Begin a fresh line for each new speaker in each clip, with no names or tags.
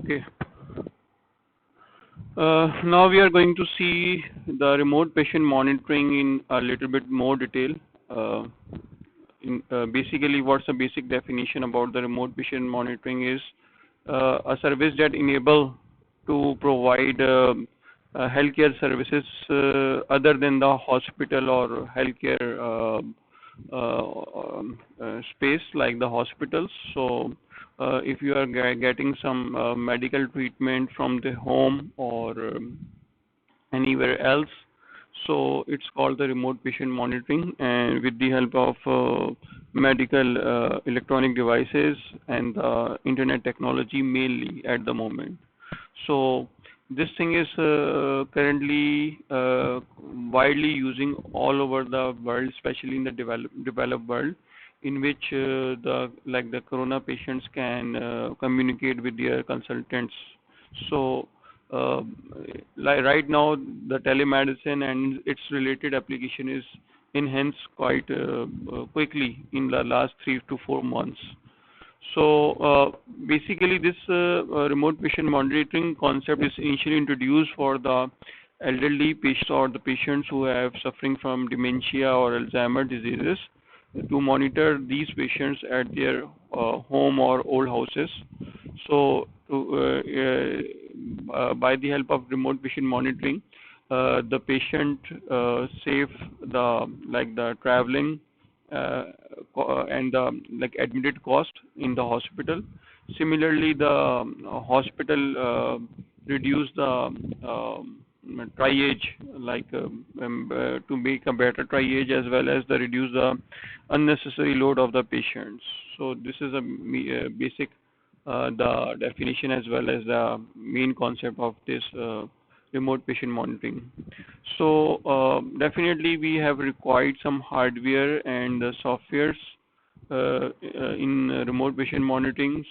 Okay. Now we are going to see the remote patient monitoring in a little bit more detail. Uh, Basically, what's the basic definition about the remote patient monitoring is a service that enable to provide healthcare services other than the hospital or healthcare space like the hospitals. So, if you are getting some medical treatment from the home or anywhere else, so it's called the remote patient monitoring, and with the help of medical electronic devices and internet technology mainly at the moment. So this thing is currently widely using all over the world, especially in the developed world, in which the corona patients can communicate with their consultants. So uh, like right now, the telemedicine and its related application is enhanced quite quickly in the last 3 to 4 months. So basically, this remote patient monitoring concept is initially introduced for the elderly patients or the patients who have suffering from dementia or Alzheimer diseases to monitor these patients at their home or old houses. So by the help of remote patient monitoring, the patient save the traveling uh, and the admitted cost in the hospital. Similarly, the hospital reduce the triage, to make a better triage as well as the reduce the unnecessary load of the patients. So this is basic the definition as well as the main concept of this remote patient monitoring. So definitely we have required some hardware and softwares in remote patient monitorings,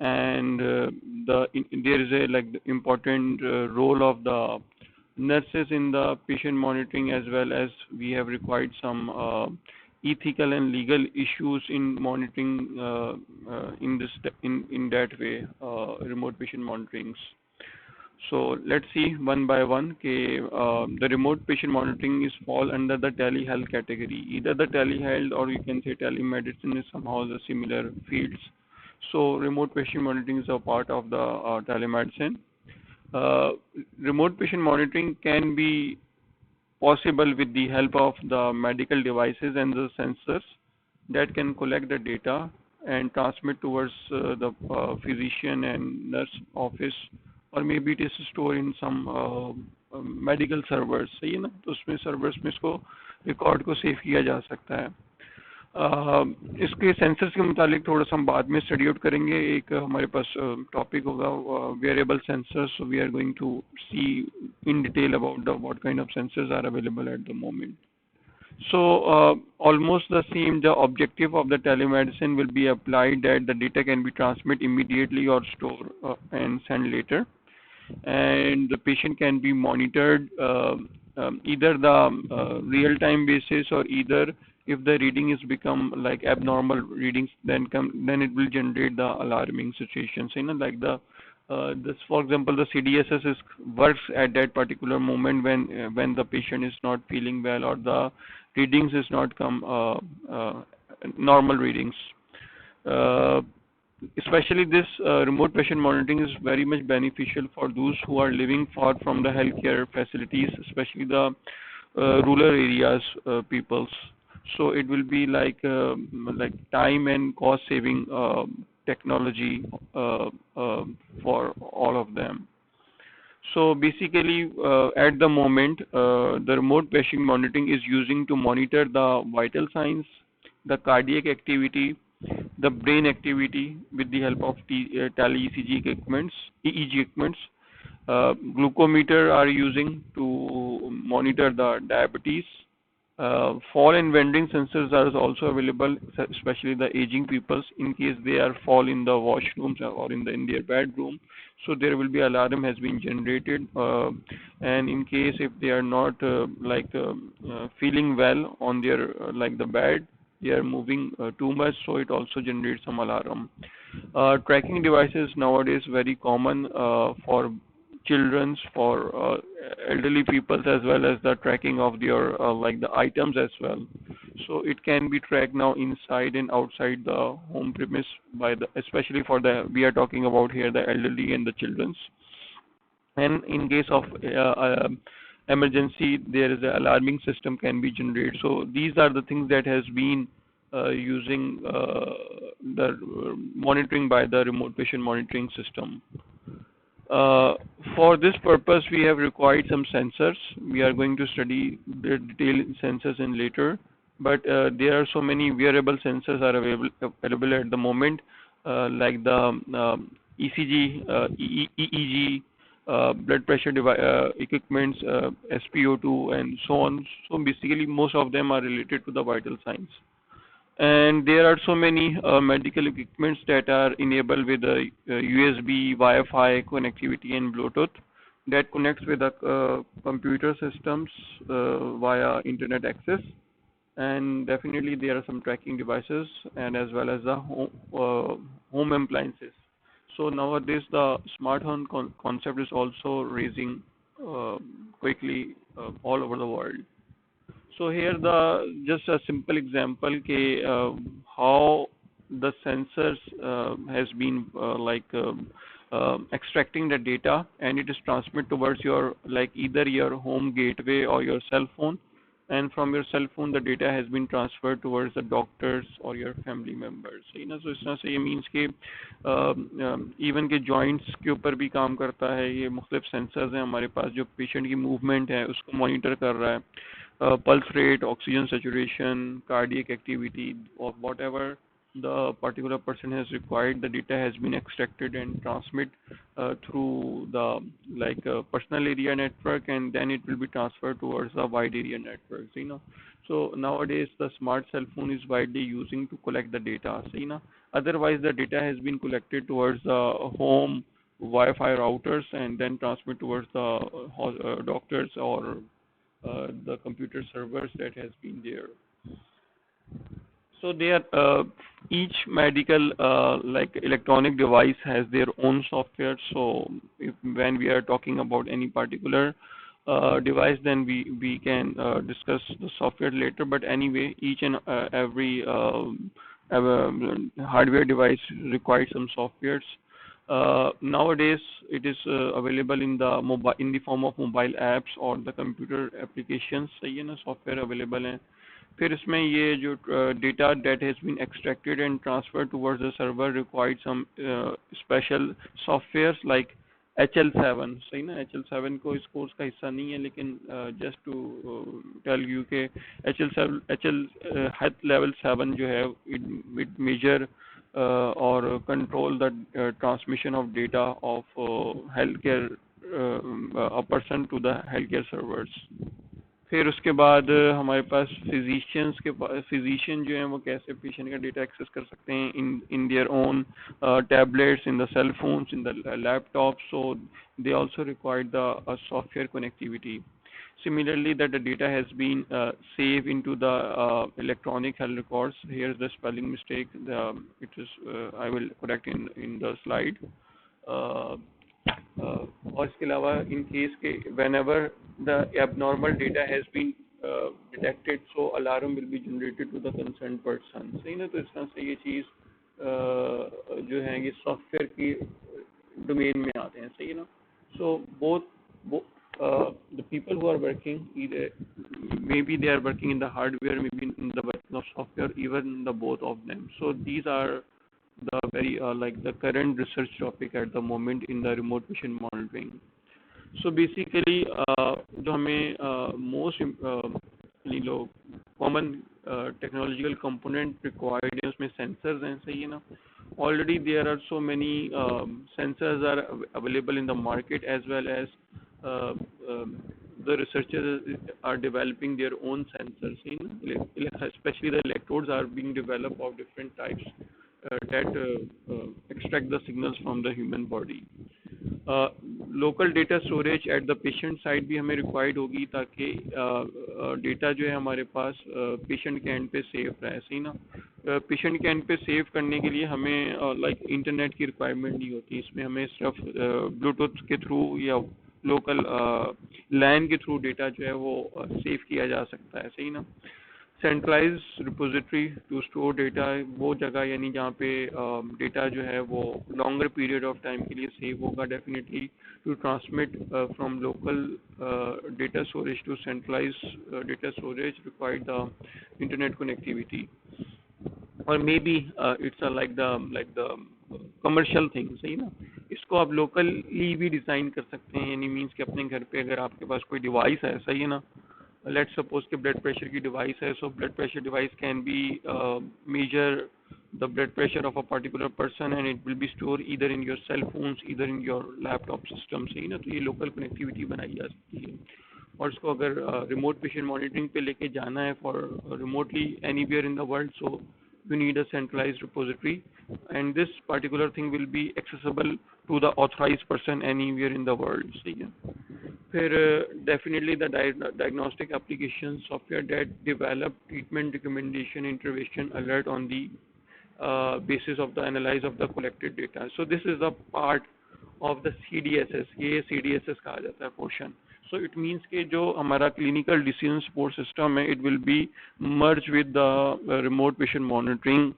and there is a the important role of the nurses in the patient monitoring, as well as we have required some ethical and legal issues in monitoring in that way remote patient monitorings. So let's see one by one. The remote patient monitoring is fall under the telehealth category. Either the telehealth or you can say telemedicine is somehow the similar fields. So remote patient monitoring is a part of the telemedicine. Uh, Remote patient monitoring can be possible with the help of the medical devices and the sensors that can collect the data and transmit towards the physician and nurse office, or maybe it is stored in some medical servers, सही है ना, तो उसमें servers में इसको record को save किया जा सकता है. इसके सेंसर्स के मुतालिक थोड़ा सा हम बाद में स्टडी आउट करेंगे. एक हमारे पास टॉपिक होगा variable sensors. So we are going to see in detail about the what kind of sensors are available at the moment. So almost the same, the objective of the telemedicine will be applied that the data can be transmitted immediately or stored and sent later, and the patient can be monitored either the real-time basis, or either if the reading is become like abnormal readings, then it will generate the alarming situations. Like this, for example, the CDSS works at that particular moment when the patient is not feeling well or the readings is not come normal readings. Uh, Especially this remote patient monitoring is very much beneficial for those who are living far from the healthcare facilities, especially the rural areas peoples. So it will be like time and cost saving technology for all of them. So basically, at the moment, the remote patient monitoring is using to monitor the vital signs, the cardiac activity, the brain activity with the help of tele-ECG equipments, EEG equipments. Glucometer are using to monitor the diabetes. Fall and vending sensors are also available, especially the aging peoples, in case they are fall in the washrooms or in their bedroom. So there will be alarm has been generated, and in case if they are not feeling well on their the bed, they are moving too much, so it also generates some alarm. Tracking devices nowadays very common for children's, for elderly people, as well as the tracking of their like the items as well. So it can be tracked now inside and outside the home premise by the, especially for the, we are talking about here the elderly and the children's. And in case of emergency, there is an alarming system can be generated. So these are the things that has been using the monitoring by the remote patient monitoring system. Uh, for this purpose, we have required some sensors. We are going to study the detailed sensors in later, but there are so many wearable sensors are available at the moment, like the ECG, EEG, blood pressure equipments, SpO2, and so on. So basically, most of them are related to the vital signs. And there are so many medical equipments that are enabled with USB, Wi-Fi connectivity and Bluetooth that connects with the computer systems via internet access. And definitely there are some tracking devices and as well as the home appliances. So nowadays the smart home concept is also raising uh, quickly all over the world. So here the just a simple example ke how the sensors has been extracting the data and it is transmit towards your like either your home gateway or your cell phone, and from your cell phone the data has been transferred towards the doctors or your family members. सही ना, so इस तरह से ये means के even के joints के ऊपर भी काम करता है, ये मुख्तलिफ सेंसर्स हैं हमारे पास जो पेशेंट की मूवमेंट है उसको मॉनिटर कर रहा है, pulse rate, oxygen saturation, cardiac activity, or whatever the particular person has required, the data has been extracted and transmit through the like personal area network, and then it will be transferred towards the wide area networks. You know, so nowadays the smart cell phone is widely using to collect the data. So, you know, otherwise the data has been collected towards the home Wi-Fi routers and then transmit towards the doctors or the computer servers that has been there. So they are each medical like electronic device has their own software. So if, when we are talking about any particular device, then we can discuss the software later. But anyway, each and every hardware device requires some softwares. Nowadays, it is available in the mobile in the form of mobile apps or the computer applications. सही है ना, software available है. फिर इसमें ये जो data that has been extracted and transferred towards the server required some special softwares like HL7. सही ना, HL7 को इस कोर्स का हिस्सा नहीं है, लेकिन just to tell you के HL7 HL health level 7 जो है it measure or control the transmission of data of healthcare a person to the healthcare servers. फिर उसके बाद हमारे पास फिजिशियंस के पास फिजिशियन जो हैं वो कैसे पेशेंट का डेटा एक्सेस कर सकते हैं in their own tablets, in the cell phones, in the laptops. So they also require the software connectivity. Similarly, that the data has been saved into the electronic health records. Here's the spelling mistake. It is I will correct in the slide. Uh, और इसके अलावा in case के whenever the abnormal data has been detected, so alarm will be generated to the concerned person. सही ना, तो इस तरह से ये चीज़ जो है ये सॉफ्टवेयर की डोमेन में आते हैं. सही है ना. So both the people who are working either maybe they are working in the hardware, maybe in the working of software, even the both of them. So these are the very like the current research topic at the moment in the remote patient monitoring. So basically जो हमें most लोग common technological component required है उसमें sensors हैं. सही है ना. Already there are so many sensors are available in the market, as well as uh, the researchers are developing their own sensors. Especially the electrodes are being developed of different types that extract the signals from the human body. Local data storage at the patient side भी हमें required होगी ताकि data जो है हमारे पास patient के and पे safe रहे, सही ना। पेशेंट के एंड पे सेव करने के लिए हमें लाइक इंटरनेट की रिक्वायरमेंट नहीं होती, इसमें हमें सिर्फ ब्लूटूथ के थ्रू या लोकल लैन के थ्रू डेटा जो है वो सेव किया जा सकता है, सही ना। Centralise repository to store data, वो जगह यानी जहाँ पे डेटा जो है वो लॉन्गर पीरियड ऑफ टाइम के लिए सेव होगा definitely. To transmit from local data storage to centralize data storage required the internet connectivity, और maybe it's like the commercial thing, सही ना। इसको आप लोकली भी डिज़ाइन कर सकते हैं, यानी मीन्स कि अपने घर पे अगर आपके पास कोई डिवाइस है, सही है ना, लेट्स सपोज कि ब्लड प्रेशर की डिवाइस है, so blood pressure device can be measure the blood pressure of a particular person and it will be stored either in your cell phones, either in your laptop system, सही ना। तो ये local connectivity बनाई जा सकती है। और इसको अगर रिमोट पेशेंट मॉनिटरिंग पे लेके जाना है for remotely anywhere in the world, so you need a centralized repository and this particular thing will be accessible to the authorized person anywhere in the world, सही है। फिर definitely the diagnostic application software that develop treatment recommendation intervention alert on the basis of the analysis of the collected data, so this is the part of the CDSS, ये CDSS कहा जाता है portion. So it means कि जो हमारा clinical decision support system है, it will B merge with the remote patient monitoring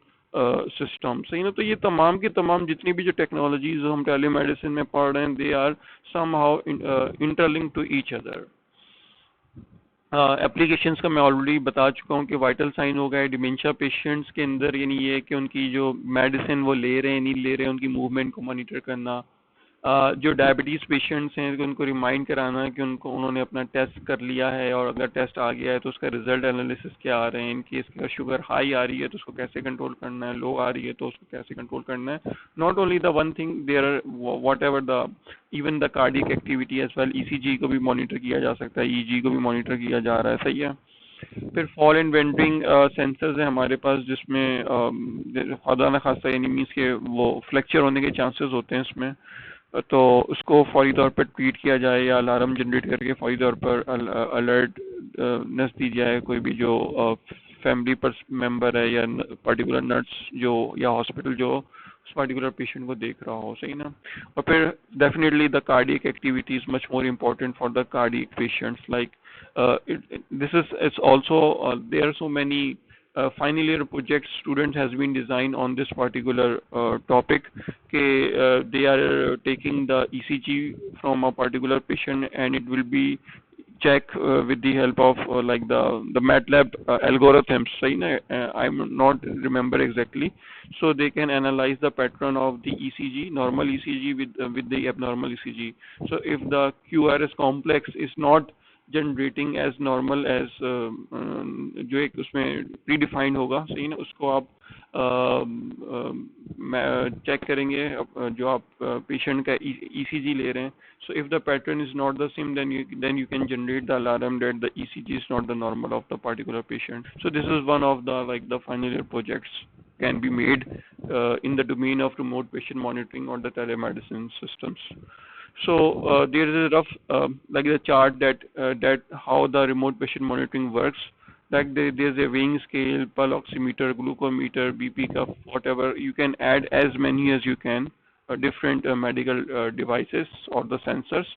system, सही ना। तो ये तमाम की तमाम जितनी भी जो टेक्नोलॉजीज हम टेलीमेडिसिन में पढ़ रहे हैं, they are somehow interlinked to each other. Applications का मैं ऑलरेडी बता चुका हूँ कि वाइटल साइन हो गए डिमेंशिया पेशेंट्स के अंदर, यानी ये कि उनकी जो मेडिसिन वो ले रहे हैं नहीं ले रहे हैं, उनकी मूवमेंट को मॉनिटर करना। जो डायबिटीज़ पेशेंट्स हैं तो उनको रिमाइंड कराना कि उन्होंने अपना टेस्ट कर लिया है, और अगर टेस्ट आ गया है तो उसका रिजल्ट एनालिसिस क्या आ रहे हैं। इन केस अगर शुगर हाई आ रही है तो उसको कैसे कंट्रोल करना है, लो आ रही है तो उसको कैसे कंट्रोल करना है। Not only the one thing, there are whatever the even the cardiac activity as well, ECG को भी मॉनिटर किया जा सकता है, ईजी को भी मॉनिटर किया जा रहा है, सही है। फिर फॉल एंड बेंडिंग सेंसर्स है हमारे पास, जिसमें खुदा न खासा यानी मीन्स के वो फ्रैक्चर होने के चांसेस होते हैं इसमें, तो उसको फौरी तौर पर ट्वीट किया जाए या अलार्म जनरेट करके फौरी तौर पर अलर्ट नस दी जाए कोई भी जो फैमिली मेंबर है या पर्टिकुलर नर्स जो या हॉस्पिटल जो उस पर्टिकुलर पेशेंट को देख रहा हो, सही ना। और फिर definitely the cardiac activity is much more important for the cardiac patients, like this is it's also there are so many final year projects students has been designed on this particular topic, they are taking the ECG from a particular patient and it will be check with the help of like the MATLAB algorithms, I'm not remember exactly, so they can analyze the pattern of the ECG, normal ECG with the abnormal ECG. So if the QRS complex is not generating as normal as जो एक उसमें pre defined होगा, सही ना, उसको आप check करेंगे जो आप पेशेंट का ईसीजी ले रहे हैं। So if the pattern is not the same then you can generate the alarm that the ECG is not the normal of the particular patient. So this is one of the like the final year projects can be made in the domain of remote patient monitoring or the telemedicine systems. So there is a rough like the chart that how the remote patient monitoring works. Like there's a weighing scale, pulse oximeter, glucometer, BP cuff, whatever. You can add as many as you can different medical devices or the sensors.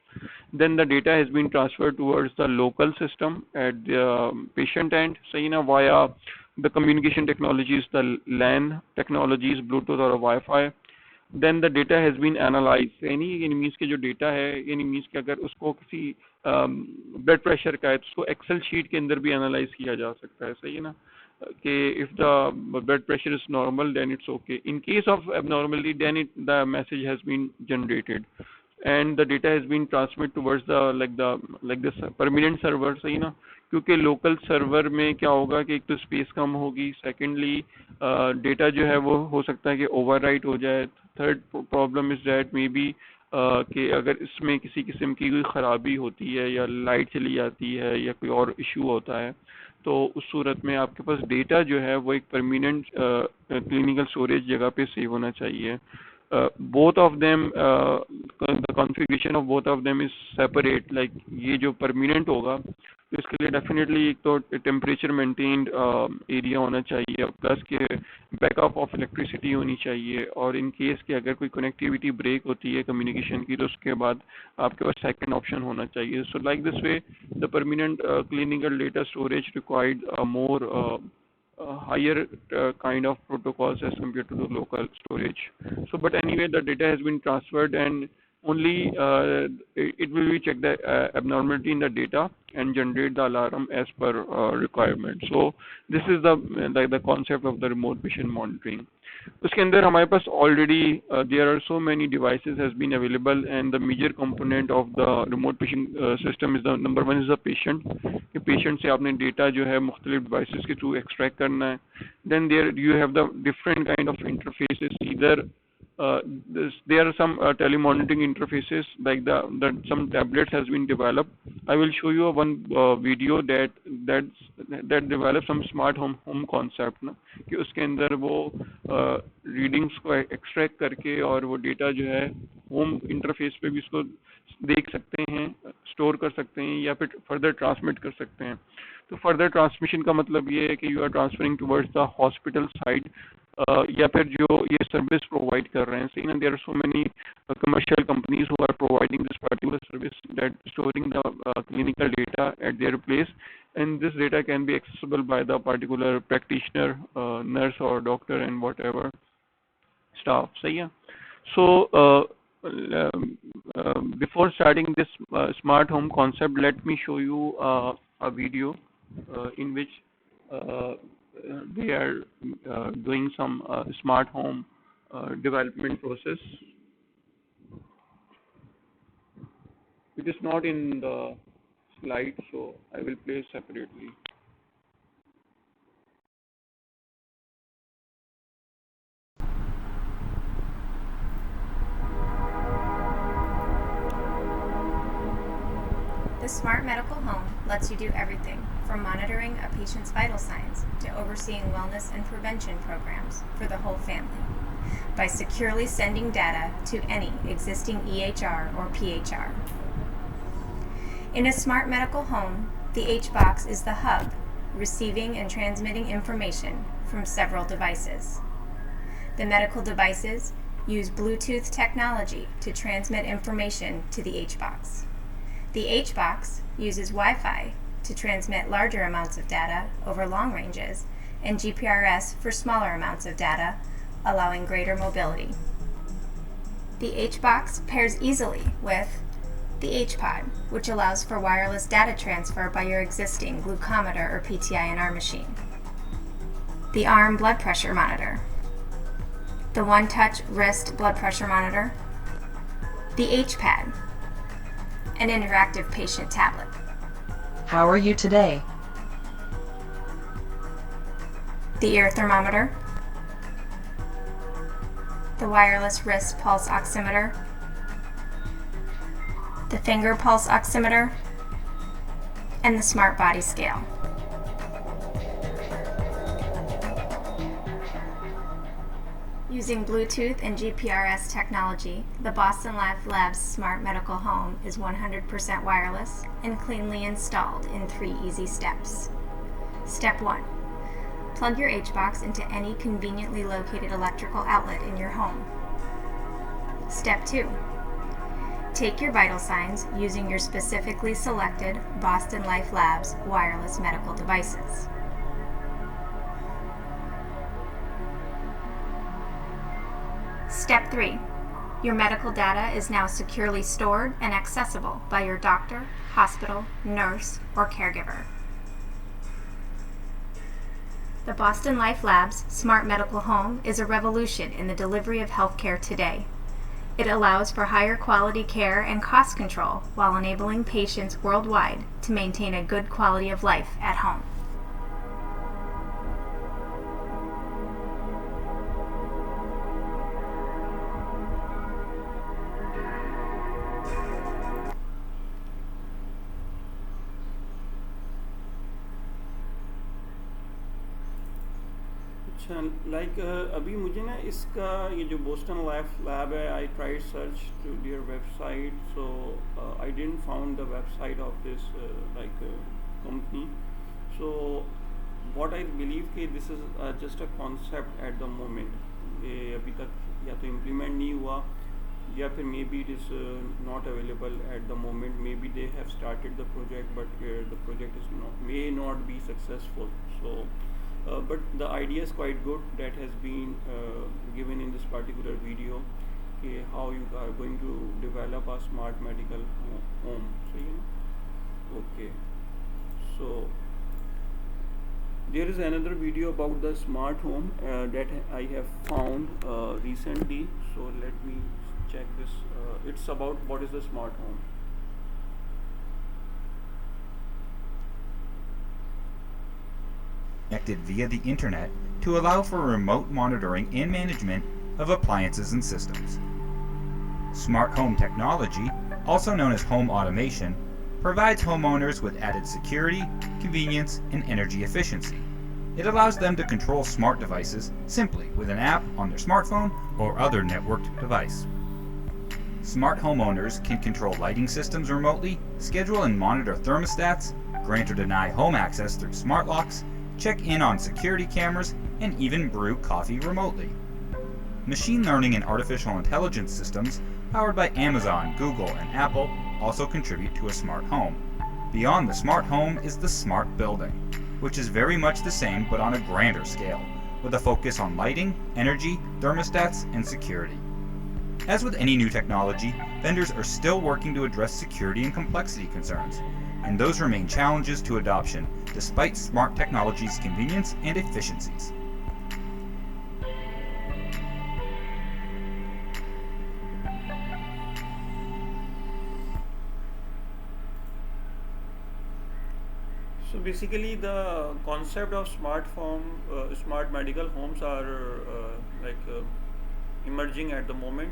Then the data has been transferred towards the local system at the patient end, so via the communication technologies, the LAN technologies, Bluetooth or Wi-Fi. Then the data has been analyzed. यानी means के जो data है, यानी means कि अगर उसको किसी blood pressure का है तो उसको एक्सेल शीट के अंदर भी एनालाइज किया जा सकता है, सही है ना, कि if the blood pressure is normal then it's okay, in case of abnormality then the message has been generated and the data has been transmitted towards the permanent server, सही ना। क्योंकि लोकल सर्वर में क्या होगा कि एक तो space कम होगी, सेकेंडली डेटा जो है वो हो सकता है कि ओवरराइट हो जाए, third problem is that may be कि अगर इसमें किसी किस्म की कोई ख़राबी होती है या लाइट चली जाती है या कोई और इशू होता है, तो उस सूरत में आपके पास डेटा जो है वो एक परमानेंट क्लिनिकल स्टोरेज जगह पे सेव होना चाहिए। both of them the configuration of both of them is separate, like ये जो permanent होगा तो इसके लिए डेफिनेटली एक तो टेम्परेचर मेंटेन्ड एरिया होना चाहिए, प्लस के बैकअप ऑफ इलेक्ट्रिसिटी होनी चाहिए, और इन केस के अगर कोई कनेक्टिविटी ब्रेक होती है कम्युनिकेशन की, तो उसके बाद आपके पास सेकंड ऑप्शन होना चाहिए. So like this way the permanent clinical data storage required more higher kind of protocols as compared to the local storage. So, but anyway, the data has been transferred, and only it will be check the abnormality in the data and generate the alarm as per requirement. So, this is the concept of the remote patient monitoring. उसके अंदर हमारे पास already there are so many devices has been available, and the major component of the remote patient system is the number one is the patient. कि patient से आपने data जो है मुख्तलिफ devices के through extract करना है. Then there you have the different kind of interfaces. Either there are some telemonitoring interfaces like that some tablets has been developed. I will show you one video that develops some smart home concept ना, कि उसके अंदर वो readings को extract करके और वो data जो है होम इंटरफेस पे भी उसको देख सकते हैं, स्टोर कर सकते हैं, या फिर फर्दर ट्रांसमिट कर सकते हैं. तो फर्दर ट्रांसमिशन का मतलब ये है कि you are transferring towards the hospital side, या फिर जो ये सर्विस प्रोवाइड कर रहे हैं. सी ना, there are so many commercial companies who are providing this particular service, that storing the clinical data at their place, and this data can be accessible by the particular practitioner, nurse or doctor and whatever staff. सही है. So before starting this smart home concept, let me show you a video in which uh, they are doing some smart home development process. It is not in the slide, so I will play separately.
The Smart Medical Home lets you do everything from monitoring a patient's vital signs to overseeing wellness and prevention programs for the whole family by securely sending data to any existing EHR or PHR. In a Smart Medical Home, the H-Box is the hub, receiving and transmitting information from several devices. The medical devices use Bluetooth technology to transmit information to the H-Box. The H-Box uses Wi-Fi to transmit larger amounts of data over long ranges, and GPRS for smaller amounts of data, allowing greater mobility. The H-Box pairs easily with the H-Pod, which allows for wireless data transfer by your existing glucometer or PTINR machine. The arm blood pressure monitor. The one-touch wrist blood pressure monitor. The H-Pad. An interactive patient tablet.
How are you today?
The ear thermometer. The wireless wrist pulse oximeter. The finger pulse oximeter. And the smart body scale. Using Bluetooth and GPRS technology, the Boston Life Labs Smart Medical Home is 100% wireless and cleanly installed in 3 easy steps. Step 1. Plug your H-Box into any conveniently located electrical outlet in your home. Step 2. Take your vital signs using your specifically selected Boston Life Labs wireless medical devices. Step 3. Your medical data is now securely stored and accessible by your doctor, hospital, nurse, or caregiver. The Boston Life Labs Smart Medical Home is a revolution in the delivery of healthcare today. It allows for higher quality care and cost control while enabling patients worldwide to maintain a good quality of life at home.
अच्छा, like अभी मुझे ना इसका ये जो Boston life lab है, I tried search to their website, so I didn't found the website of this, like company. So what I believe कि this is just a concept at the moment. ये अभी तक या तो implement नहीं हुआ या फिर maybe it is not available at the moment. Maybe they have started the project, but the project is may not be successful. So but the idea is quite good that has been given in this particular video. How you are going to develop a smart medical home. So okay. So there is another video about the smart home that I have found recently. So let me check this. It's about what is the smart home.
Connected via the internet to allow for remote monitoring and management of appliances and systems. Smart home technology, also known as home automation, provides homeowners with added security, convenience, and energy efficiency. It allows them to control smart devices simply with an app on their smartphone or other networked device. Smart homeowners can control lighting systems remotely, schedule and monitor thermostats, grant or deny home access through smart locks, check in on security cameras, and even brew coffee remotely. Machine learning and artificial intelligence systems powered by Amazon, Google, and Apple also contribute to a smart home. Beyond the smart home is the smart building, which is very much the same but on a grander scale, with a focus on lighting, energy, thermostats, and security. As with any new technology, vendors are still working to address security and complexity concerns, and those remain challenges to adoption despite smart technology's convenience and efficiencies.
So basically, the concept of smart medical homes are emerging at the moment,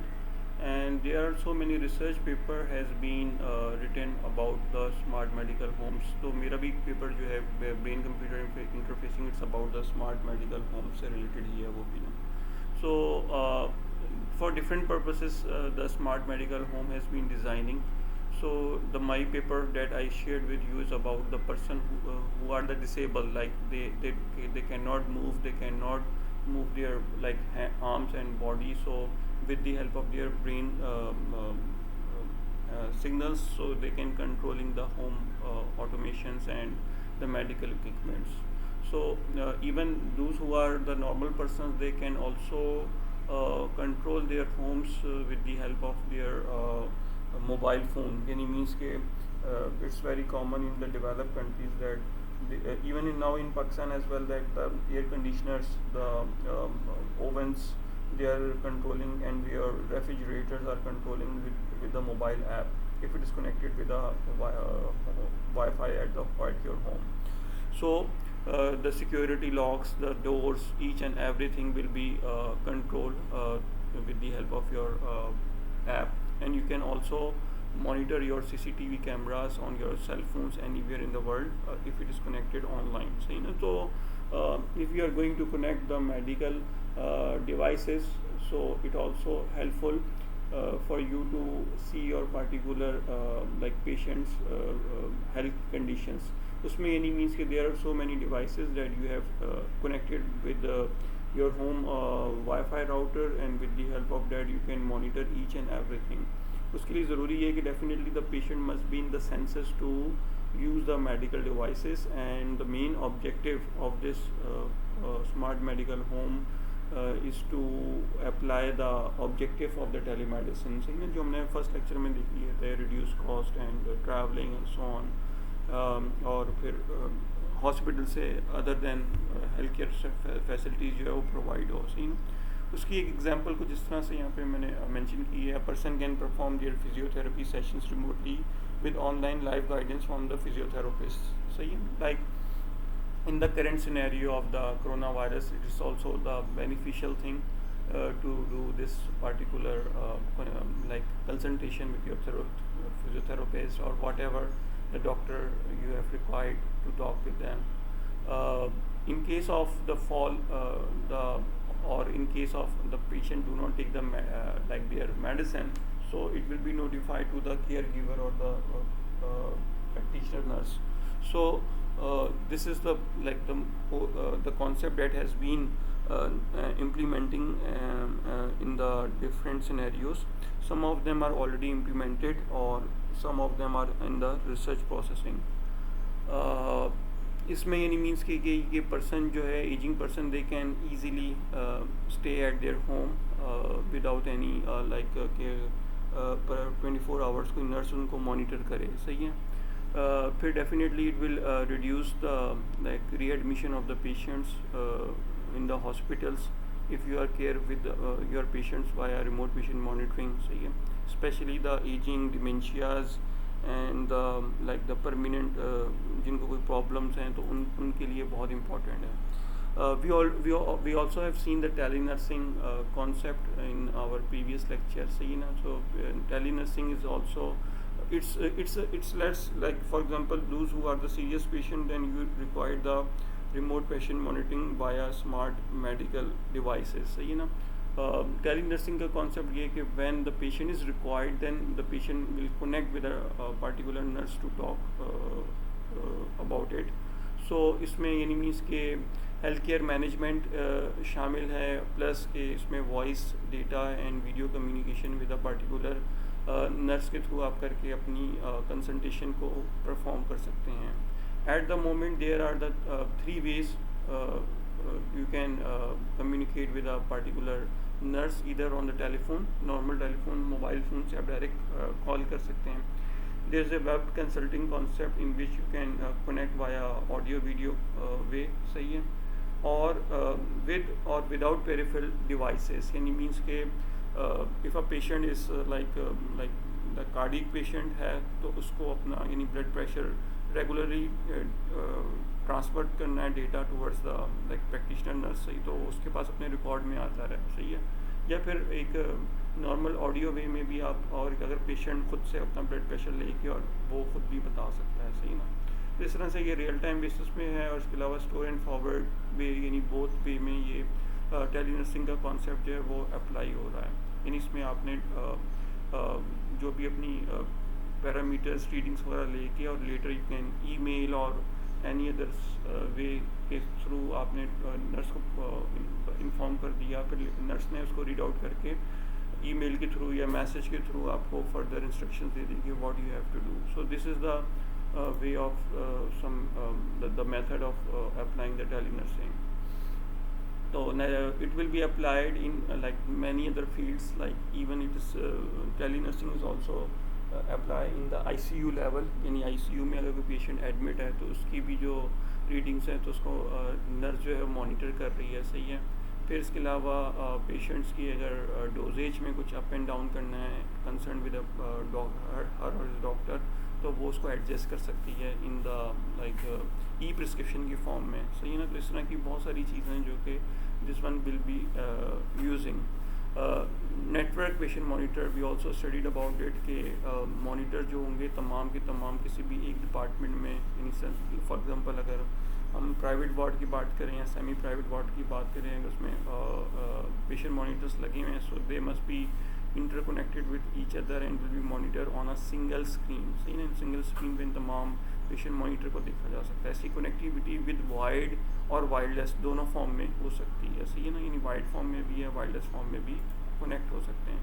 and there are so many research paper has been written about the smart medical homes. तो मेरा भी paper जो है brain computer interfacing, it's about the smart medical homes से related ही है वो भी ना. So for different purposes, the smart medical home has been designing. So my paper that I shared with you is about the person who are the disabled, like they cannot move, they cannot move their like arms and body. So with the help of their brain signals, so they can controlling the home automations and the medical equipments. So even those who are the normal persons, they can also control their homes with the help of their mobile phone. Any means it's very common in the developed countries that even now in Pakistan as well, that the air conditioners, the ovens, they are controlling, and your refrigerators are controlling with the mobile app if it is connected with the Wi-Fi at your home. So the security locks, the doors, each and everything will be controlled with the help of your app. And you can also monitor your CCTV cameras on your cell phones anywhere in the world if it is connected online. So if you are going to connect the medical devices, so it also helpful for you to see your particular like patient's health conditions. उसमें any means कि there are so many devices that you have connected with your home Wi-Fi router, and with the help of that you can monitor each and everything. उसके लिए ज़रूरी है कि definitely the patient must be in the senses to use the medical devices, and the main objective of this smart medical home is to apply the objective of the telemedicine. सही ना, जो हमने first lecture में देख लिए थे, reduce cost and traveling and so on, और फिर हॉस्पिटल से other than health care facilities जो है वो प्रोवाइड हो. सही, उसकी एक एग्जांपल को जिस तरह से यहाँ पे मैंने मेंशन की है, person can perform their physiotherapy sessions remotely with online live guidance from the physiotherapist. So like in the current scenario of the coronavirus, it is also the beneficial thing to do this particular like consultation with your physiotherapist or whatever the doctor you have required to talk with them. In case of the fall, or in case of the patient do not take the like their medicine, so it will be notified to the caregiver or the practitioner nurse. So This is the concept that has been implementing in the different scenarios. Some of them are already implemented, or some of them are in the research processing. इसमें यानी means कि ये person जो है ageing person they can easily stay at their home without any like के 24 hours कोई nurse उनको monitor करे. सही है. फिर definitely it will reduce the like readmission of the patients in the hospitals if you are care with your patients via remote patient monitoring. सही है. Especially the aging, dementias and like the permanent जिनको कोई problems हैं तो उनके लिए बहुत important है. We also have seen the telenursing concept in our previous lecture. सही ना. So telenursing is also it's less like, for example, those who are the serious patient, then you require the remote patient monitoring via smart medical devices. सही है ना. Telenursing का concept ये है कि when the patient is required, then the patient will connect with a particular nurse to talk about it. So इसमें यानी means के हेल्थ केयर मैनेजमेंट शामिल है, प्लस के इसमें voice data and video communication with a particular nurse के through आप करके अपनी कंसल्टेशन को परफॉर्म कर सकते हैं. At the moment there are the 3 ways you can communicate with a particular nurse, either on the telephone, normal telephone, mobile phone से आप direct call कर सकते हैं. There is a web consulting concept in which you can connect via audio video way. सही है. और with or without peripheral devices, यानी means के if a patient is like the cardiac patient है तो उसको अपना यानी blood pressure रेगुलरली ट्रांसफर करना है data towards the like practitioner nurse. सही. तो उसके पास अपने रिकॉर्ड में आता रहे. सही है. या फिर एक नॉर्मल ऑडियो वे में भी आप, और अगर पेशेंट खुद से अपना ब्लड प्रेशर लेके और वो खुद भी बता सकता है. सही ना. तो इस तरह से ये रियल टाइम बेसिस में है. और इसके अलावा स्टोर एंड फॉरवर्ड वे यानी बोथ वे में ये टेलीनर्सिंग का कॉन्सेप्ट जो है वो अप्लाई हो रहा है. यानी इसमें आपने जो भी अपनी पैरामीटर्स रीडिंग्स वगैरह लेके और लेटर यू कैन ईमेल और एनी अदर्स वे के थ्रू आपने नर्स को इन्फॉर्म कर दिया, फिर नर्स ने उसको रीड आउट करके ईमेल के थ्रू या मैसेज के थ्रू आपको फर्दर इंस्ट्रक्शंस दे देगी what you have to do. So this is the way of some the method of applying the telenursing. So it will be applied in like many other fields, like even it is telenursing is also apply in the ICU level. यानी ICU में अगर कोई patient admit है तो उसकी भी जो readings हैं तो उसको नर्स जो है मॉनिटर कर रही है. सही है. फिर इसके अलावा पेशेंट्स की अगर डोजेज में कुछ अप एंड डाउन करना है कंसर्न विद हर डॉक्टर तो वो उसको एडजस्ट कर सकती है in the like E prescription की फॉर्म में. सही है ना. तो इस तरह की बहुत सारी चीज़ें हैं जो कि this one will be using. Network patient monitor we also studied about it के मॉनिटर जो होंगे तमाम के तमाम किसी भी एक डिपार्टमेंट में. यानी फॉर एग्जांपल अगर हम प्राइवेट वार्ड की बात करें या सेमी प्राइवेट वार्ड की बात करें, अगर उसमें पेशेंट मॉनिटर्स लगे हुए हैं so they must be interconnected with each other and will be monitored on a single screen. सही ना. सिंगल स्क्रीन पे इन तमाम पेशेंट मॉनिटर को देखा जा सकता है. ऐसी कनेक्टिविटी विद वाइड और वायरलेस दोनों फॉर्म में हो सकती है. सही है ना. यानी वाइड फॉर्म में भी है, वायरलेस फॉर्म में भी कनेक्ट हो सकते हैं.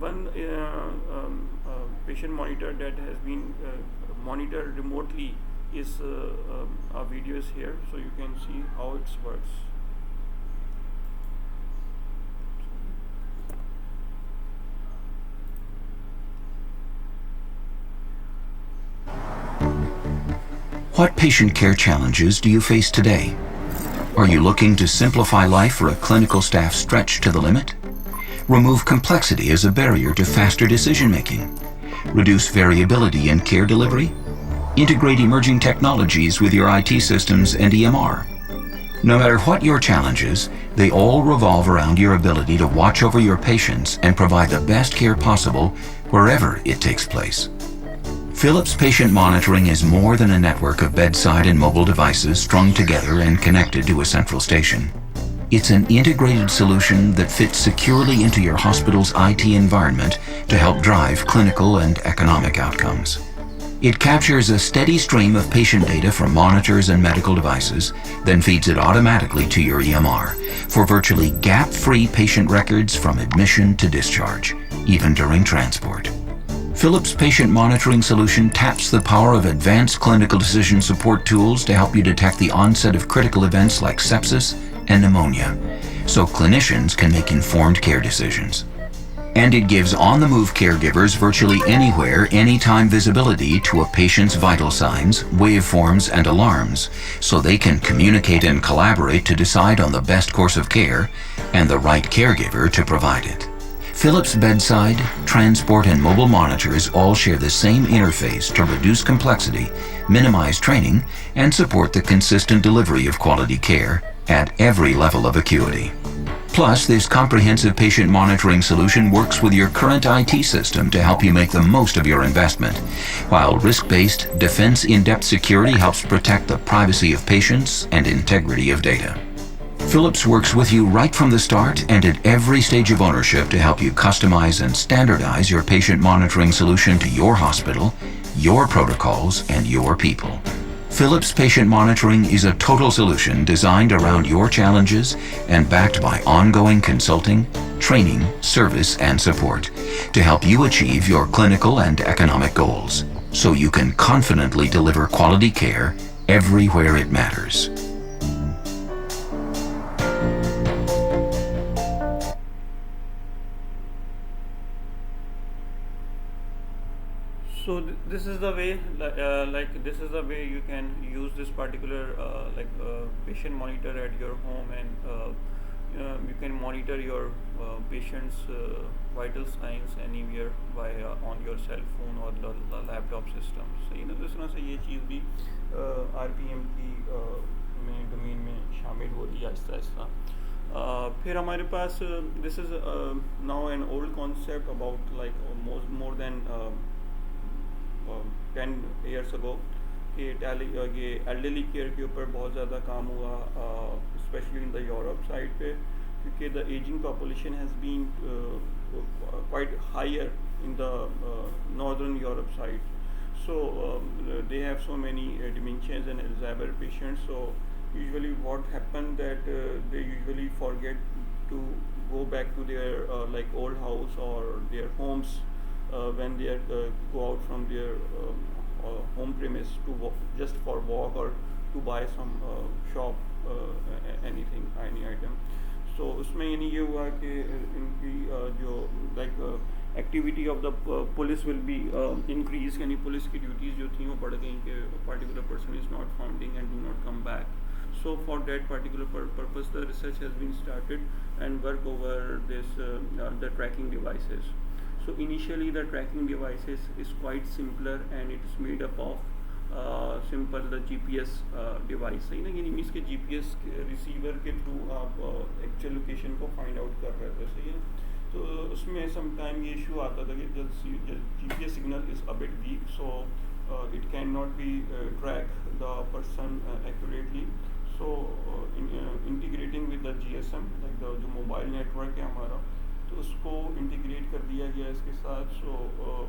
One patient monitor that has been monitored remotely is a video is here, so you can see how it works.
What patient care challenges do you face today? Are you looking to simplify life for a clinical staff stretched to the limit? Remove complexity as a barrier to faster decision making. Reduce variability in care delivery. Integrate emerging technologies with your IT systems and EMR. No matter what your challenges, they all revolve around your ability to watch over your patients and provide the best care possible wherever it takes place. Philips Patient Monitoring is more than a network of bedside and mobile devices strung together and connected to a central station. It's an integrated solution that fits securely into your hospital's IT environment to help drive clinical and economic outcomes. It captures a steady stream of patient data from monitors and medical devices, then feeds it automatically to your EMR for virtually gap-free patient records from admission to discharge, even during transport. Philips Patient Monitoring Solution taps the power of advanced clinical decision support tools to help you detect the onset of critical events like sepsis and pneumonia, so clinicians can make informed care decisions. And it gives on-the-move caregivers virtually anywhere, anytime visibility to a patient's vital signs, waveforms, and alarms, so they can communicate and collaborate to decide on the best course of care and the right caregiver to provide it. Philips bedside, transport, and mobile monitors all share the same interface to reduce complexity, minimize training, and support the consistent delivery of quality care at every level of acuity. Plus, this comprehensive patient monitoring solution works with your current IT system to help you make the most of your investment, while risk-based, defense in-depth security helps protect the privacy of patients and integrity of data. Philips works with you right from the start and at every stage of ownership to help you customize and standardize your patient monitoring solution to your hospital, your protocols, and your people. Philips Patient Monitoring is a total solution designed around your challenges and backed by ongoing consulting, training, service, and support to help you achieve your clinical and economic goals, so you can confidently deliver quality care everywhere it matters.
So this is the way, this is the way you can use this particular patient monitor at your home, and you can monitor your patient's vital signs anywhere by on your cell phone or the laptop system. So जिस तरह से ये चीज़ भी RPM की में domain में शामिल हो रही है आहिस्ता आहिस्ता. फिर हमारे पास this is now an old concept about like more than 10 years ago कि ये एल्डरली केयर के ऊपर बहुत ज़्यादा काम हुआ, specially in the Europe side पे, क्योंकि the ageing population has been quite higher in the northern Europe side. So they have so many dementias and Alzheimer patients. So usually what happened that they usually forget to go back to their like old house or their homes when they go out from their home premise to walk, just for walk or to buy some shop anything, any item. So उसमें यानी ये हुआ कि इनकी जो like activity of the police will be increase, यानी police की duties जो थी वो बढ़ गई कि particular person is not founding and do not come back. So for that particular purpose the research has been started and work over this the tracking devices. So initially the tracking devices is quite simpler and it is made up of simple the GPS device है ना, यानी means के GPS receiver के through आप actual location को find out कर रहे थे, सही है. तो उसमें सम टाइम ये इशू आता था कि GPS signal is a bit weak, so it can not be track the person accurately. So integrating with the GSM like the जो मोबाइल नेटवर्क है हमारा, तो उसको इंटीग्रेट कर दिया गया इसके साथ. So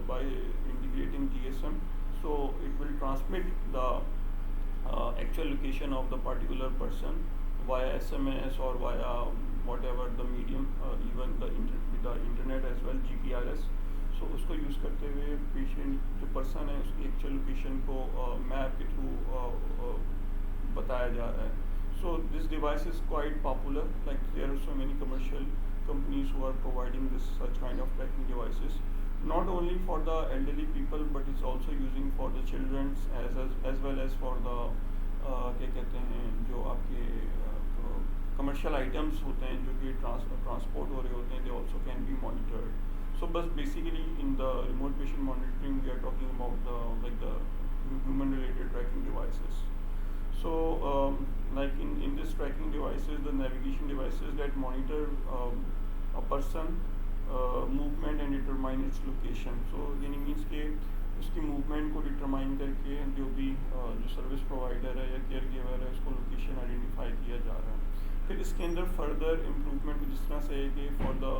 by integrating GSM, so it will transmit the actual location of the particular person via SMS or via whatever the medium, even with the internet as well, GPRS. So उसको use करते हुए patient जो person है उसकी actual location को map के through बताया जा रहा है. So this device is quite popular, like there are so many commercial companies who are providing this such kind of tracking devices, not only for the elderly people but it's also using for the children as well as for the क्या कहते हैं जो आपके commercial items होते हैं जो कि transport हो रहे होते हैं, they also can be monitored. So but basically in the remote patient monitoring we are talking about the human related tracking devices. So like in this tracking devices, the navigation devices that monitor a person movement and determine its location. So यानी means के उसकी movement को determine करके जो भी जो service provider है या केयर गिवर है उसको लोकेशन आइडेंटिफाई किया जा रहा है. फिर इसके अंदर फर्दर इम्प्रूवमेंट जिस तरह से है कि for the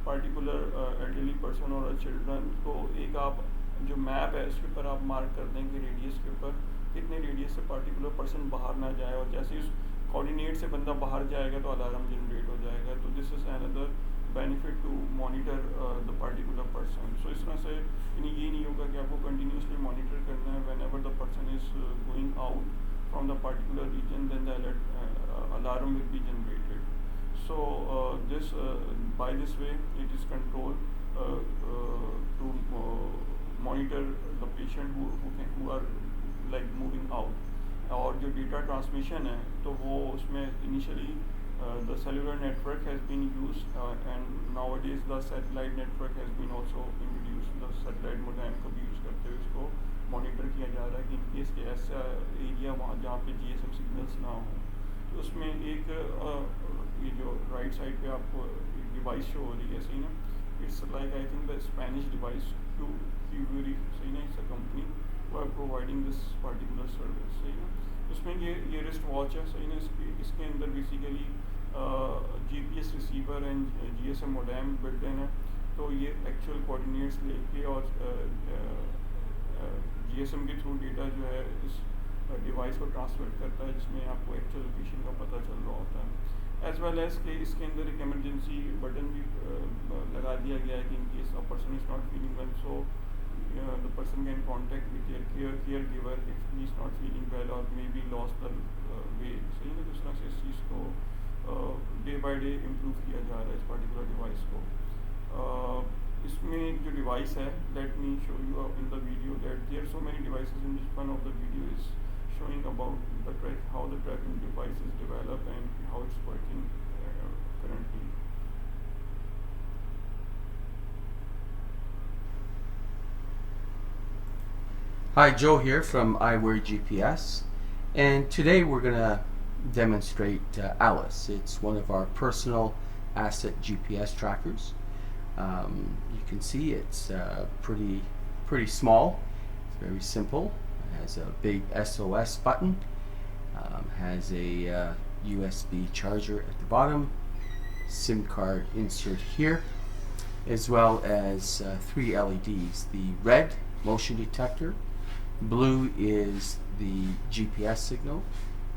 particular elderly person और चिल्ड्रन को एक आप जो मैप है उसके ऊपर आप मार्क कर दें कि रेडियस के ऊपर कितने रेडियस से पर्टिकुलर पर्सन बाहर ना जाए, और जैसे ही उस कोऑर्डिनेट से बंदा बाहर जाएगा तो अलार्म जनरेट हो जाएगा। तो this is another benefit to monitor the particular person. So इस तरह से ये नहीं होगा कि आपको कंटिन्यूसली मॉनिटर करना है। Whenever the person is going out from the particular region then the alert alarm will be generated. So by this way it is controlled to monitor the patient who are like moving out. और जो data transmission है तो वो उसमें initially the cellular network has been used and nowadays the satellite network has been also introduced. The satellite modem को भी use करते हुए इसको मॉनिटर किया जा रहा है कि इनकेस के ऐसा एरिया वहाँ जहाँ पे GSM सिग्नल्स ना हो। तो उसमें एक ये जो राइट साइड पे आपको एक डिवाइस शो हो रही है, सही ना, it's like I think the Spanish device query, सही ना, इट्स अ कंपनी वो are providing this particular service, सही ना। उसमें ये रिस्ट वॉच है, सही ना, इसके अंदर basically GPS receiver and GSM modem built in है। तो ये एक्चुअल कोऑर्डिनेट्स लेके और GSM के थ्रू डेटा जो है इस डिवाइस को ट्रांसफर करता है, जिसमें आपको एक्चुअल लोकेशन का पता चल रहा होता है। एज वेल एज के इसके अंदर एक इमरजेंसी बटन भी लगा दिया गया है कि in case a person is not feeling well, so the person can contact with care giver if he is not feeling well और maybe lost the way, सही ना। दूसरा से इस चीज़ को डे बाय डे इम्प्रूव किया जा रहा है इस पर्टिकुलर डिवाइस को। इसमें जो डिवाइस है, let me show you in the video that there so many devices in this one of the video is showing about the how the tracking device is developed and how it's working currently.
Hi, Joe here from iWare GPS, and today we're going to demonstrate Alice. It's one of our personal asset GPS trackers. You can see it's pretty small. It's very simple. It has a big SOS button, has a USB charger at the bottom, SIM card insert here, as well as 3 LEDs. The red, motion detector, blue is the GPS signal,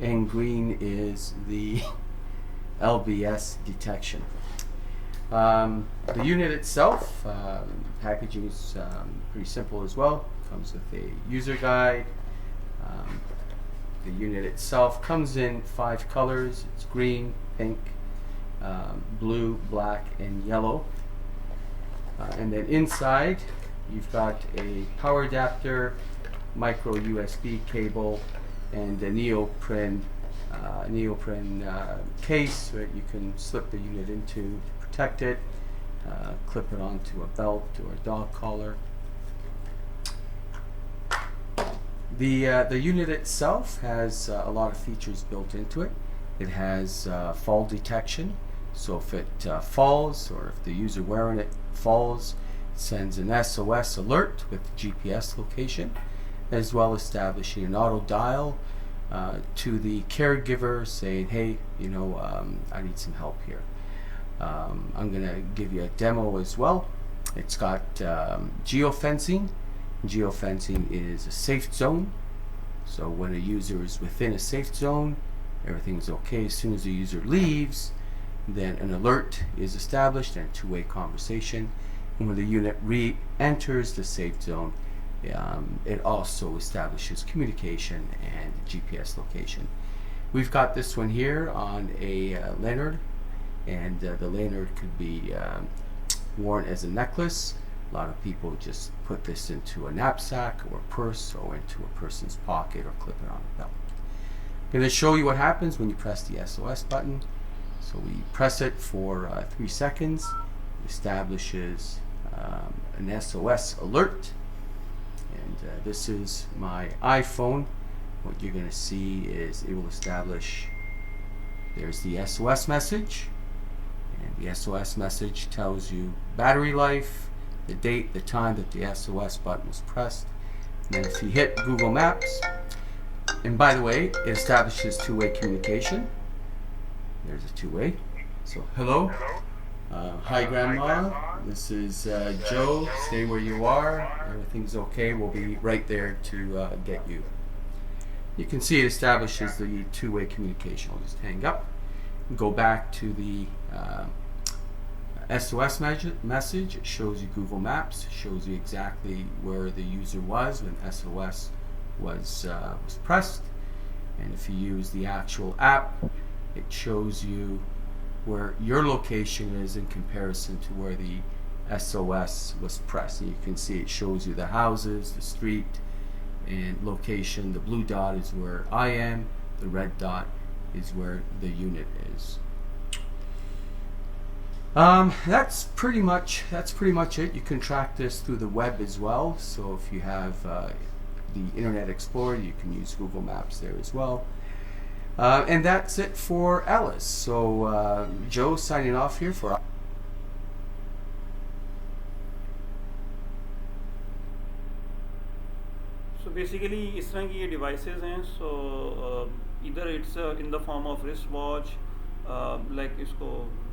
and green is the LBS detection. The unit itself, packaging is pretty simple as well. Comes with a user guide. The unit itself comes in 5 colors. It's green, pink, blue, black, and yellow. And then inside, you've got a power adapter, micro USB cable, and a neoprene case that you can slip the unit into to protect it, clip it onto a belt or a dog collar. The unit itself has a lot of features built into it. It has fall detection, so if it falls or if the user wearing it falls, it sends an SOS alert with GPS location, as well as establishing an auto dial to the caregiver saying, hey, I need some help here. I'm going to give you a demo as well. It's got geofencing. Geofencing is a safe zone, so when a user is within a safe zone, everything's okay. As soon as the user leaves, then an alert is established and a two-way conversation. And when the unit re-enters the safe zone, it also establishes communication and GPS location. We've got this one here on a lanyard, and the lanyard could be worn as a necklace. A lot of people just put this into a knapsack or a purse or into a person's pocket or clip it on a belt. I'm going to show you what happens when you press the SOS button. So we press it for 3 seconds. It establishes an SOS alert. And this is my iPhone. What you're going to see is it will establish, there's the SOS message. And the SOS message tells you battery life, the date, the time that the SOS button was pressed. And then if you hit Google Maps, and by the way, it establishes two-way communication. There's a two-way. So, hello. Hi, Grandma. This is Joe. Stay where you are. Everything's okay. We'll be right there to get you. You can see it establishes the two-way communication. I'll just hang up. Go back to the SOS message. It shows you Google Maps. Shows you exactly where the user was when SOS was pressed. And if you use the actual app, it shows you where your location is in comparison to where the SOS was pressed. And you can see it shows you the houses, the street, and location. The blue dot is where I am. The red dot is where the unit is. That's pretty much it. You can track this through the web as well. So if you have the Internet Explorer, you can use Google Maps there as well. And that's it for Ellis. So Joe signing off here for.
So basically इस तरह की ये devices हैं. So either it's in the form of wristwatch, like इसको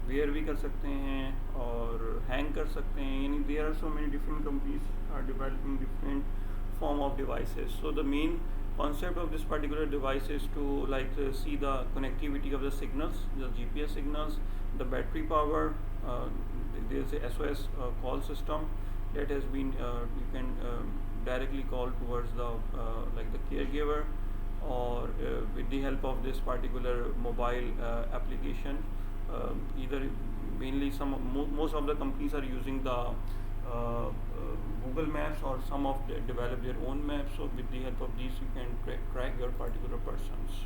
wear भी कर सकते हैं और hang कर सकते हैं. यानी there are so many different companies are developing different form of devices. So the main concept of this particular device is to see the connectivity of the signals, the GPS signals, the battery power. There's a SOS call system that has been you can directly call towards the the caregiver, or with the help of this particular mobile application. Either mainly most of the companies are using the Google Maps, or some of them develop their own maps. So with the help of these you can track your particular persons.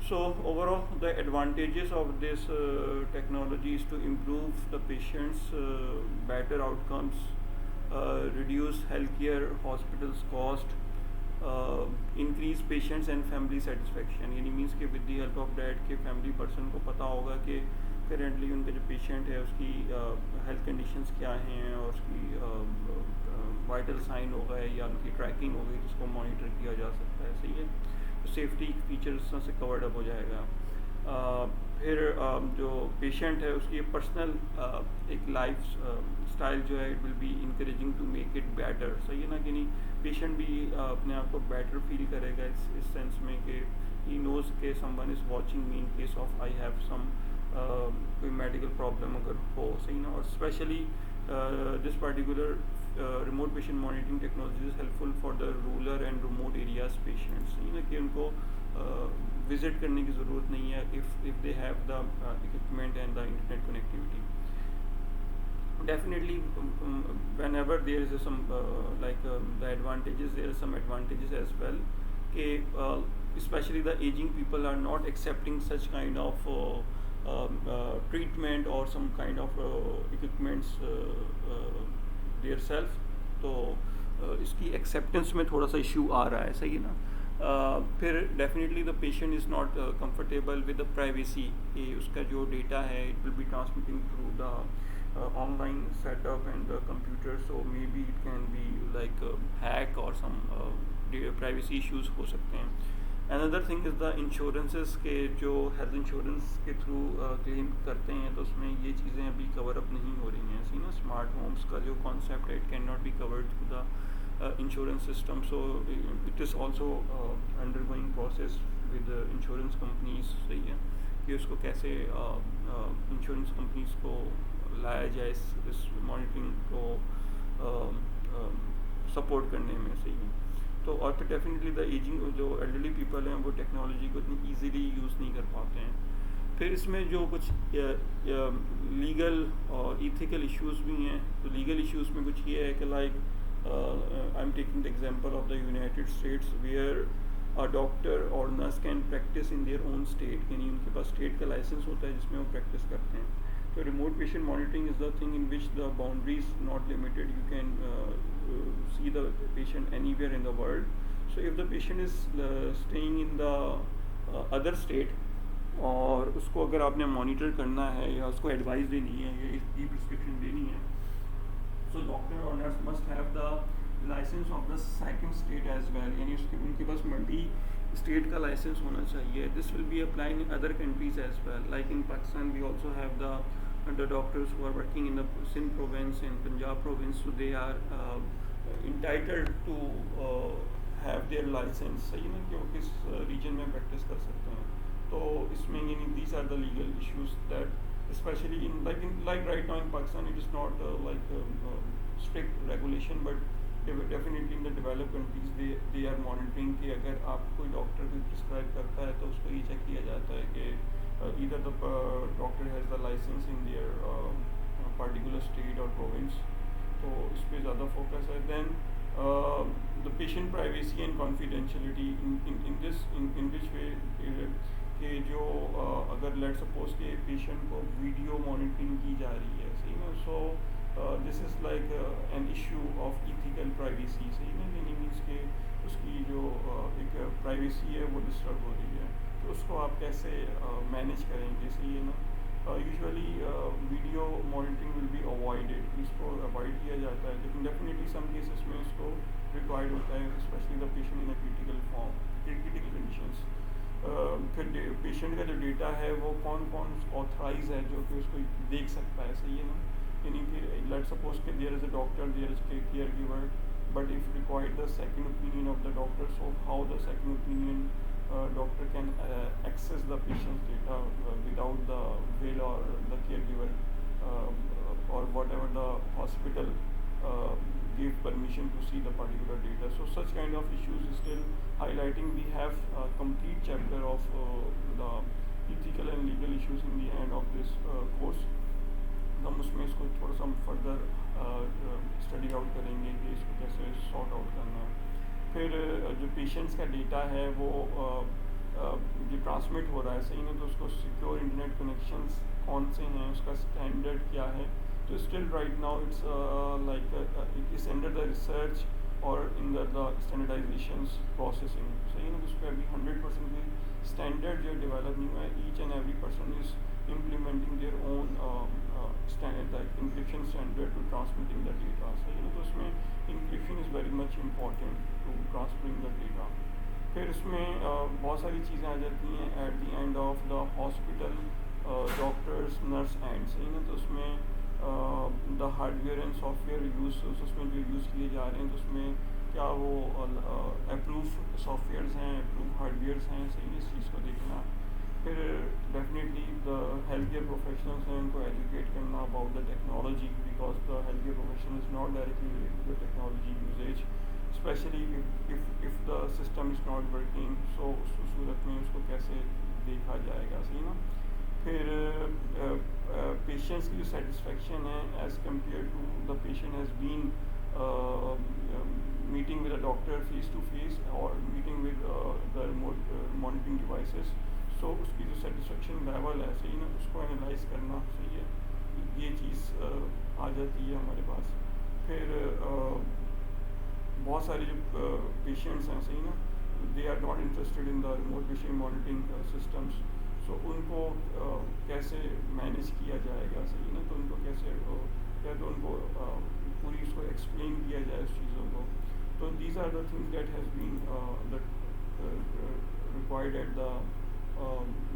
So overall the advantages of this technology is to improve the patient's better outcomes, reduce healthcare hospitals cost, increase patients and family satisfaction. यानी means कि with the help of that कि family person को पता होगा कि currently उनका जो patient है उसकी हेल्थ कंडीशंस क्या हैं, और उसकी वाइटल साइन हो गए या उनकी ट्रैकिंग हो गई, जिसको मॉनिटर किया जा सकता है. सही है. तो सेफ्टी फीचर्स से कवर्ड अप हो जाएगा. फिर जो पेशेंट है उसकी पर्सनल एक लाइफ स्टाइल जो है it will be encouraging to make it better. सही है ना कि नहीं. पेशेंट भी अपने आप को बेटर फील करेगा इस सेंस में कि ही नोज के someone is watching me in case of I have some कोई मेडिकल प्रॉब्लम अगर हो. सही ना. और specially this particular remote patient monitoring technology is helpful for the rural and remote areas patients. सही ना कि उनको विजिट करने की ज़रूरत नहीं है if they have the equipment and the internet connectivity. Definitely whenever there is some the advantages, there are some advantages as well. Especially the aging people are not accepting such kind of treatment or some kind of equipments their self. तो इसकी acceptance में थोड़ा सा issue आ रहा है. सही है ना. फिर definitely the patient is not comfortable with the privacy. कि उसका जो डेटा है it will B transmitting through the online setup and the computer. So may be it can be hack और सम प्राइवेसी इश्यूज हो सकते हैं. Another thing is the insurances के जो हेल्थ इंश्योरेंस के थ्रू क्लेम करते हैं तो उसमें ये चीज़ें अभी कवर अप नहीं हो रही हैं. सी ना. स्मार्ट होम्स का जो कॉन्सेप्ट है it can not be covered through the insurance system. So it is also undergoing process with the insurance companies. सही है कि उसको कैसे insurance companies को लाया जाए इस monitoring को support करने में. सही है. तो और फिर definitely the aging जो elderly people हैं वो टेक्नोलॉजी को इतनी easily यूज़ नहीं कर पाते हैं. फिर इसमें जो कुछ लीगल और इथिकल इश्यूज़ भी हैं. तो लीगल इश्यूज़ में कुछ ये है कि I'm taking the example of the United States where a doctor or nurse can practice in their own state. यानी उनके पास स्टेट का लाइसेंस होता है जिसमें वो प्रैक्टिस करते हैं. तो remote patient monitoring is the thing in which the boundaries not limited. You can see the patient anywhere in the world. So if the patient is staying in the other state और उसको अगर आपने monitor करना है या उसको advice देनी है या इसकी प्रिस्क्रिप्शन देनी है, so doctor or nurse must have the license of the second state as well. यानी उनके पास मल्टी स्टेट का लाइसेंस होना चाहिए. This will be applied in other countries as well. Like in Pakistan we also have the the doctors who are working in the Sindh province and Punjab province, so they are entitled to have their license, सही ना, कि वो किस region में practice कर सकते हैं. तो इसमें यानी these are the legal issues that especially in right now in Pakistan it is not strict regulation, but definitely in the developed countries they are monitoring कि अगर आप कोई डॉक्टर कोई प्रिस्क्राइब करता है तो उसको ये चेक किया जाता है कि either the doctor has the license in their particular state or province. तो इस पे ज़्यादा फोकस है. Then the patient privacy and confidentiality in this in which way कि जो अगर लेट सपोज के पेशेंट को वीडियो मॉनिटरिंग की जा रही है, सही ना, सो this is like an issue of ethical privacy, सही ना, यानी मीन्स के उसकी जो एक प्राइवेसी है वो डिस्टर्ब हो रही है, तो उसको आप कैसे मैनेज करेंगे, सही है ना. Usually video monitoring will be avoided, इसको अवॉइड किया जाता है, लेकिन डेफिनेटली सम केसेस में इसको रिक्वायर्ड होता है, specially the patient in a critical form, critical conditions. फिर पेशेंट का जो डेटा है वो कौन कौन ऑथराइज है जो कि उसको देख सकता है, सही है ना, यानी फिर लेट सपोज कि there is a doctor, there is caregiver, but if required the second opinion of the doctor, so how the second opinion doctor can access the patient's data without the will or the caregiver or whatever the hospital give permission to see the particular data. So such kind of issues is still highlighting. We have a complete chapter of the ethical and legal issues in the end of this course. हम उसमें इसको थोड़ा सा further study out करेंगे कि इसको कैसे sort out करना है. फिर जो पेशेंट्स का डेटा है वो जो ट्रांसमिट हो रहा है, सही ना, तो उसको सिक्योर इंटरनेट कनेक्शंस कौन से हैं, उसका स्टैंडर्ड क्या है. तो still right now it's like it is under the research और इन द स्टैंडर्डाइजेशन प्रोसेसिंग, सही ना. तो उस पर अभी 100% भी स्टैंडर्ड जो डेवलप नहीं हुआ है. Each and every person is implementing their own standard, like encryption standard to transmitting the data, सही है ना. तो उसमें encryption is very much important to transferring the data. फिर इसमें बहुत सारी चीज़ें आ जाती हैं at the end of the hospital, doctors, nurse and, सही ना. तो उसमें the hardware and software use, उसमें जो यूज़ किए जा रहे हैं तो उसमें क्या वो अप्रूव सॉफ्टवेयर्स हैं, अप्रूव हार्डवेयर्स हैं, सही, इस चीज़ को देखना. फिर definitely the health care professionals हैं, उनको एजुकेट करना about the technology, because the health care profession is not directly related to the technology usages, specially if the system is not working. So उस सूरत में उसको कैसे देखा जाएगा, सही ना. फिर पेशेंट्स की जो सेटिस्फेक्शन है as compare to the patient has been meeting with a doctor face to face और meeting with the remote monitoring devices, तो उसकी जो सेटिस्फेक्शन लेवल है, सही ना, उसको एनालाइज करना, सही है, ये चीज़ आ जाती है हमारे पास. फिर बहुत सारे जो पेशेंट्स हैं, सही ना, they are not interested in the remote patient monitoring systems, so उनको कैसे मैनेज किया जाएगा, सही ना. तो उनको कैसे या तो उनको पूरी उसको एक्सप्लेन किया जाए उस चीज़ों को. तो these are the things that has been required at the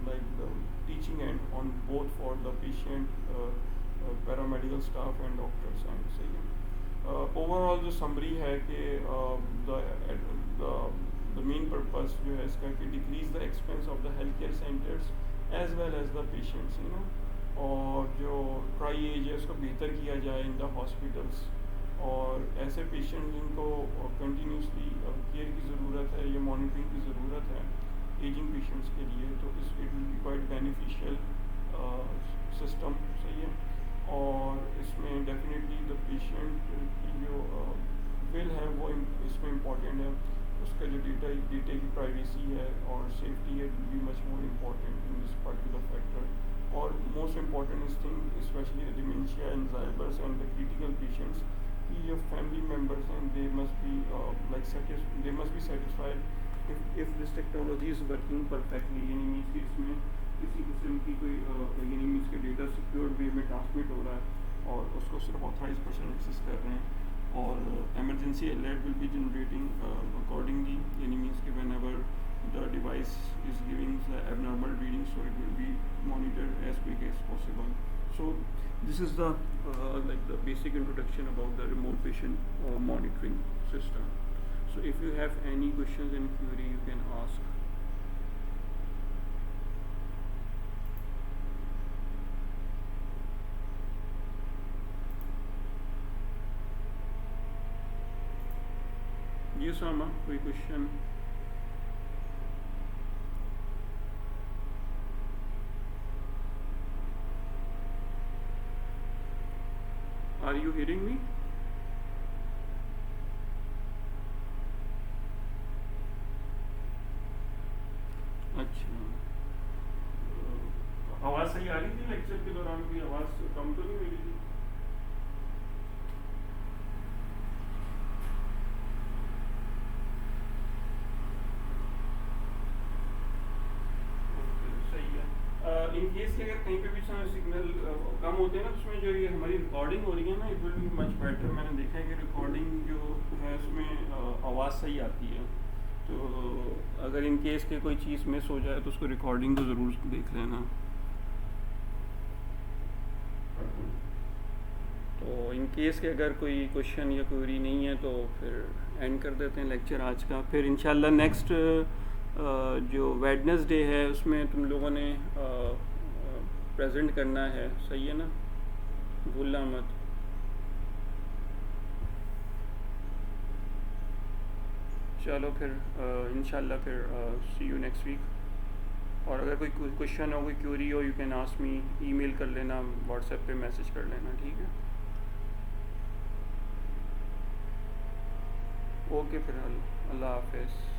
like the teaching end on both for the patient, paramedical staff and doctors and सही है. Overall जो summary है कि the main purpose जो है इसका कि decrease the expense of the healthcare centers as well as the patients, you know, और जो try एज है उसको बेहतर किया जाए in the hospitals, और ऐसे पेशेंट जिनको कंटिन्यूसली केयर की ज़रूरत है या मॉनिटरिंग की ज़रूरत है एजिंग पेशेंट्स के लिए, तो इस it will B quite beneficial system, सही है. और इसमें डेफिनेटली द पेशेंट की जो विल है वो इसमें इम्पॉर्टेंट है, उसका जो डेटा की प्राइवेसी है और सेफ्टी है will be much more important in this particular factor. और मोस्ट इम्पॉर्टेंट इस thing specially the dementia, Alzheimer's and the critical patients की जो फैमिली मेम्बर्स हैं they must be satisfied if this technology is working perfectly, यानी means कि इसमें किसी किस्म की कोई यानी मीन्स के डेटा सिक्योर वे में ट्रांसमिट हो रहा है और उसको सिर्फ ऑथराइज पर्सन एक्सेस कर रहे हैं, और emergency alert will be generating accordingly, यानी मीन्स कि whenever the device is giving the abnormal readings, so it will be monitored as quick as possible. So this is the like the basic introduction about the remote patient monitoring system. So if you have any questions and query, you can ask. जी सामा, कोई question? Are you hearing me? अच्छा, आवाज़ सही आ रही थी lecture के दौरान? की आवाज़ कम तो नहीं मिली थी? इन केस के अगर कहीं पे भी सिग्नल कम होते हैं ना, उसमें जो ये हमारी रिकॉर्डिंग हो रही है ना, it will be much better. मैंने देखा है कि रिकॉर्डिंग जो है उसमें आवाज़ सही आती है। तो अगर इन केस के कोई चीज़ मिस हो जाए तो उसको रिकॉर्डिंग को ज़रूर देख लेना। तो इन केस के अगर कोई क्वेश्चन या क्वेरी नहीं है तो फिर एंड कर देते हैं लेक्चर आज का। फिर इंशाल्लाह नेक्स्ट जो वेडनेसडे है उसमें तुम लोगों ने प्रेजेंट करना है, सही है ना? भूलना मत। चलो फिर इंशाल्लाह फिर सी यू नेक्स्ट वीक। और अगर कोई क्वेश्चन हो, कोई क्यूरी हो, you can ask me, email कर लेना, व्हाट्सएप पे मैसेज कर लेना, ठीक है? ओके फिर, अल्लाह हाफिज़।